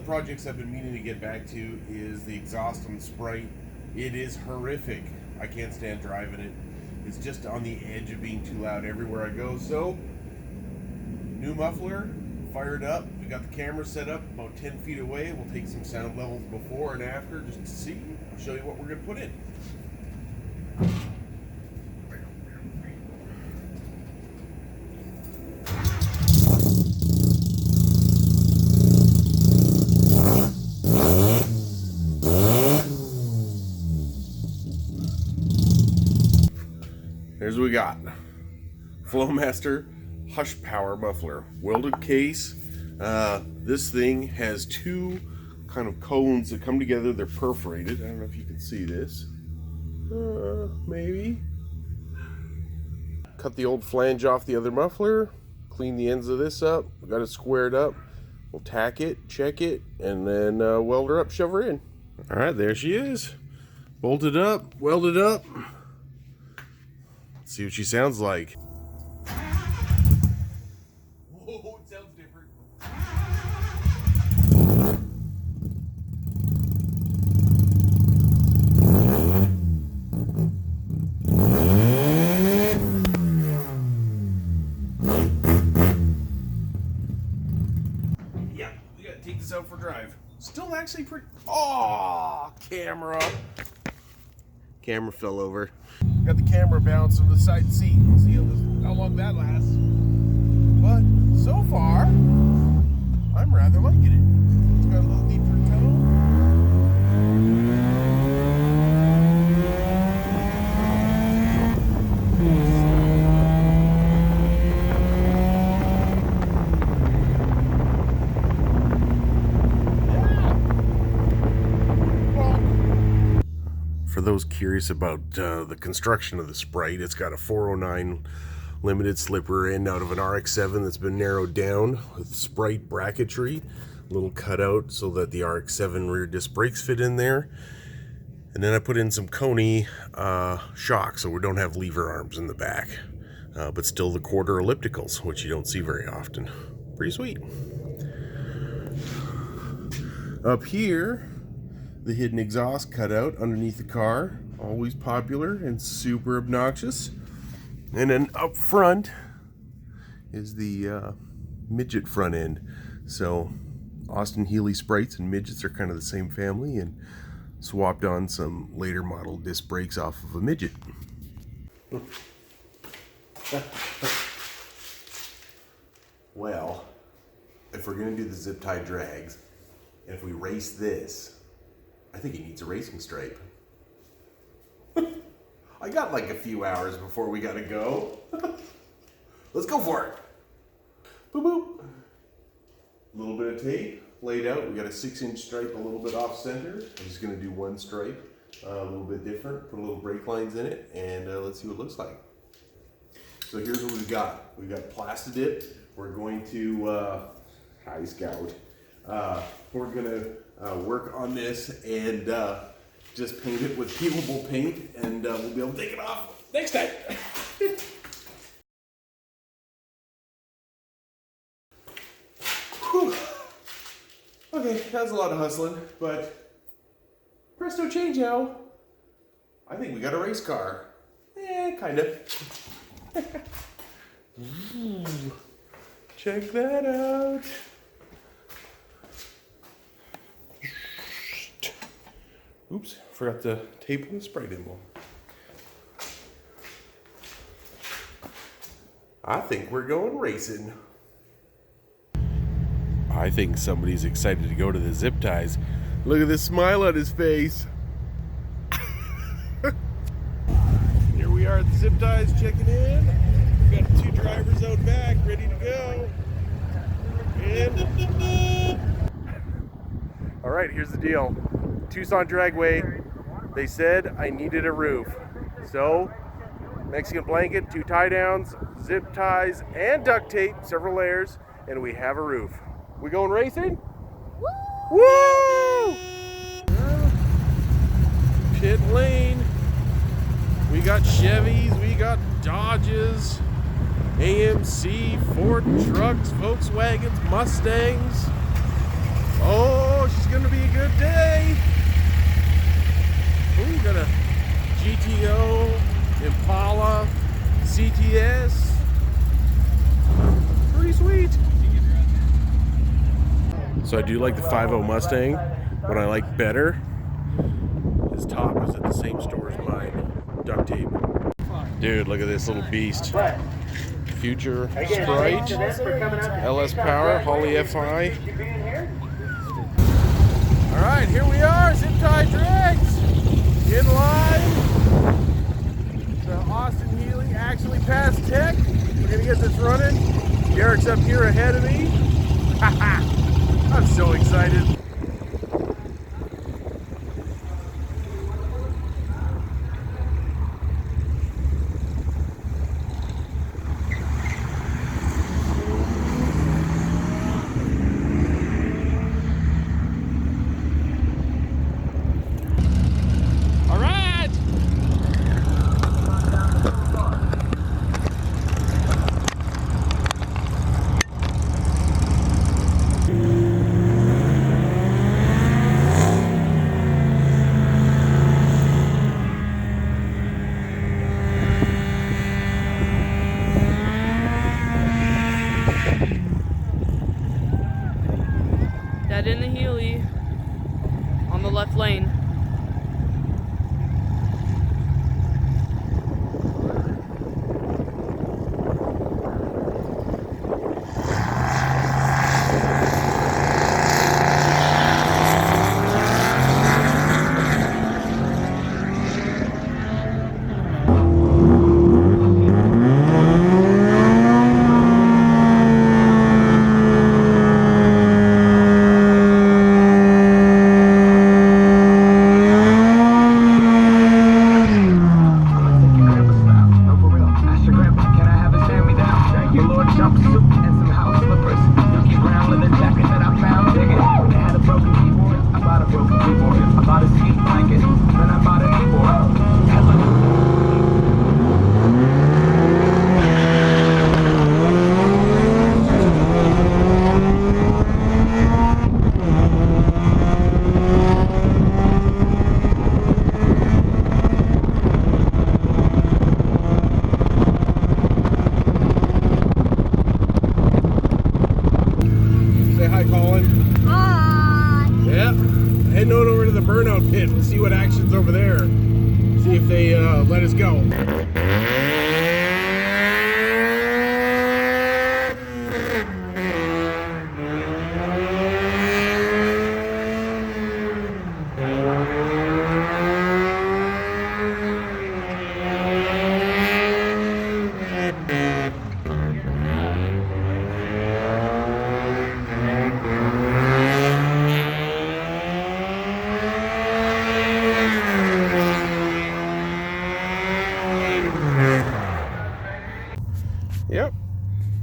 projects I've been meaning to get back to is the exhaust on the Sprite. It is horrific. I can't stand driving it. It's just on the edge of being too loud everywhere I go. So, new muffler, fired up. We got the camera set up about 10 feet away. We'll take some sound levels before and after just to see. I'll show you what we're going to put in. Here's what we got. Flowmaster Hush Power Muffler. Welded case. This thing has two kind of cones that come together. They're perforated. I don't know if you can see this. Maybe. Cut the old flange off the other muffler. Clean the ends of this up. We got it squared up. We'll tack it, check it, and then weld her up, shove her in. Alright, there she is. Bolted up, welded up. See what she sounds like. Whoa, it sounds different. Yeah, we gotta take this out for a drive. Still actually pretty. Oh, camera. Camera fell over. Got the camera bounced on the side seat. We'll see how long that lasts. But so far, I'm rather liking it. It's got a little deeper tone. For those curious about the construction of the Sprite, it's got a 409 limited slipper end out of an RX-7 that's been narrowed down with Sprite bracketry, a little cutout so that the RX-7 rear disc brakes fit in there. And then I put in some Coney shocks so we don't have lever arms in the back, but still the quarter ellipticals, which you don't see very often. Pretty sweet. Up here, the hidden exhaust cutout underneath the car, always popular and super obnoxious. And then up front is the midget front end. So Austin Healey Sprites and midgets are kind of the same family, and swapped on some later model disc brakes off of a midget. Well, if we're gonna do the zip tie drags, and if we race this, I think it needs a racing stripe. I got like a few hours before we gotta go. Let's go for it. Boop boop. A little bit of tape laid out. We got a 6-inch stripe a little bit off center. I'm just gonna do one stripe, a little bit different, put a little brake lines in it, and let's see what it looks like. So here's what we've got. We've got Plastidip. We're going to, hi Scout. We're gonna work on this and just paint it with peelable paint, and we'll be able to take it off next time. Whew. Okay, that was a lot of hustling, but presto changeo. I think we got a race car. Kind of. Check that out. Oops, forgot to tape the Sprite emblem. I think we're going racing. I think somebody's excited to go to the zip ties. Look at this smile on his face. Here we are at the zip ties checking in. We've got 2 drivers out back ready to go. And all right, here's the deal. Tucson Dragway, they said I needed a roof. So, Mexican blanket, 2 tie downs, zip ties, and duct tape, several layers, and we have a roof. We going racing? Woo! Woo! Pit lane. We got Chevys, we got Dodges, AMC, Ford trucks, Volkswagens, Mustangs. Oh tomorrow. She's gonna be a good day. Ooh, got a GTO, Impala, CTS. Pretty sweet. So I do like the 5.0 Mustang. What I like better is top is at the same store as mine. Duct tape. Dude, look at this little beast. Future Sprite, LS Power, Holly FI. All right, here we are, Zip Tie Dregs, in line. So Austin Healy actually passed tech. We're gonna get this running. Derek's up here ahead of me. I'm so excited. Dead in the Healy on the left lane. Heading on over to the burnout pit. We'll see what action's over there. See if they let us go. Yep,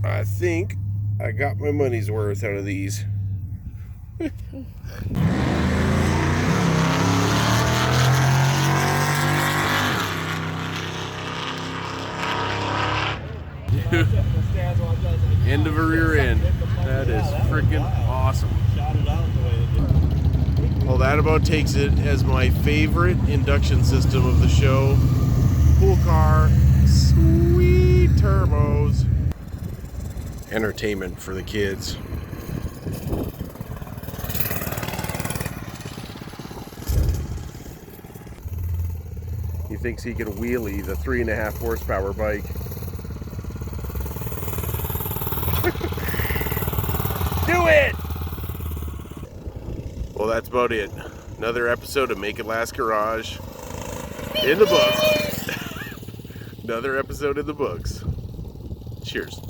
I think I got my money's worth out of these. End of a rear end. That is freaking awesome. Well, that about takes it as my favorite induction system of the show. Pool car, sweet turbos. Entertainment for the kids. He thinks he can wheelie the 3.5 horsepower bike. Do it! Well, that's about it. Another episode of Make It Last Garage in the books. Another episode in the books. Cheers.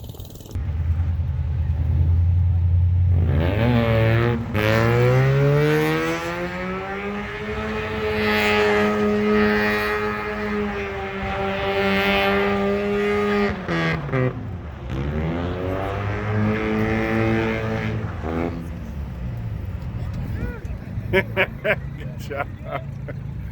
Good job.